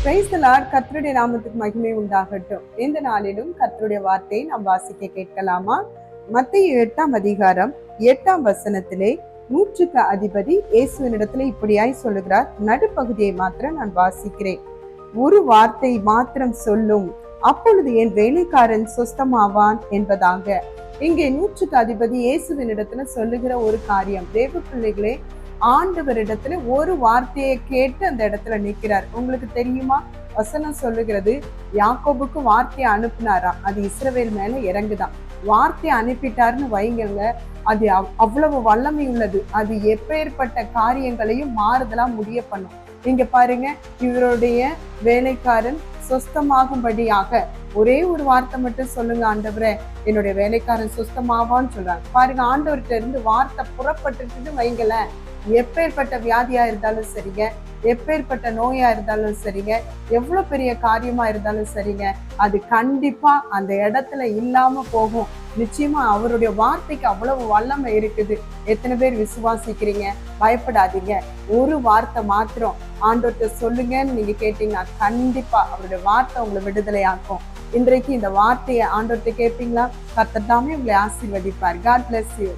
Praise the Lord. கர்த்தருடைய நாமத்துக்கு மகிமை உண்டாகட்டும். இந்த நாளிலும் கர்த்தருடைய வார்த்தையை நாம் வாசிக்க கேட்கலாமா? மத்தேயு 8ஆம் அதிகாரம் 8ஆம் வசனத்திலே நூற்றுக்கு அதிபதி இயேசுவினிடத்திலே இப்படியாய் சொல்லுகிறார். நடுப்பகுதியை மாத்திரம் நான் வாசிக்கிறேன். ஒரு வார்த்தை மாத்திரம் சொல்லும், அப்பொழுது என் வேலைக்காரன் சொஸ்தமாவான் என்பதாக. இங்கே நூற்றுக்கு அதிபதி இயேசுவினிடத்துல சொல்லுகிற ஒரு காரியம், தேவ பிள்ளைகளே, ஆண்டவரிடத்துல ஒரு வார்த்தையை கேட்டு அந்த இடத்துல நிற்கிறார். உங்களுக்கு தெரியுமா? வசனம் சொல்லுகிறது, யாக்கோபுக்கு வார்த்தையை அனுப்புனாரா, அது இஸ்ரவேல் மேல இறங்குதான். வார்த்தையை அனுப்பிட்டாருன்னு வைங்க, அது அவ்வளவு வல்லமை உள்ளது. அது எப்பேற்பட்ட காரியங்களையும் மாறுதலா முடிய பண்ணும். நீங்க பாருங்க, இவருடைய வேலைக்காரன் சொஸ்தமாகும்படியாக ஒரே ஒரு வார்த்தை மட்டும் சொல்லுங்க ஆண்டவரே, என்னுடைய வேலைக்காரன் சொஸ்தமாவான்னு சொல்றாங்க. பாருங்க, ஆண்டவர்கிட்ட இருந்து வார்த்தை புறப்பட்டுட்டு வைங்கல, எப்பேற்பட்ட வியாதியா இருந்தாலும் சரிங்க, எப்பேற்பட்ட நோயா இருந்தாலும் சரிங்க, எவ்வளவு பெரிய காரியமா இருந்தாலும் சரிங்க, அது கண்டிப்பா அந்த இடத்துல இல்லாம போகும். நிச்சயமா அவருடைய வார்த்தைக்கு அவ்வளவு வல்லமை இருக்குது. எத்தனை பேர் விசுவாசிக்கிறீங்க? பயப்படாதீங்க. ஒரு வார்த்தை மாத்திரம் ஆண்டவர்கிட்ட சொல்லுங்கன்னு நீங்க கேட்டீங்கன்னா கண்டிப்பா அவருடைய வார்த்தை உங்களை விடுதலை ஆக்கும். இன்றைக்கு இந்த வார்த்தையை ஆண்டவர்கிட்ட கேட்பீங்களா? கர்த்தர் தாமே உங்களை ஆசீர்வதிப்பார். God bless you.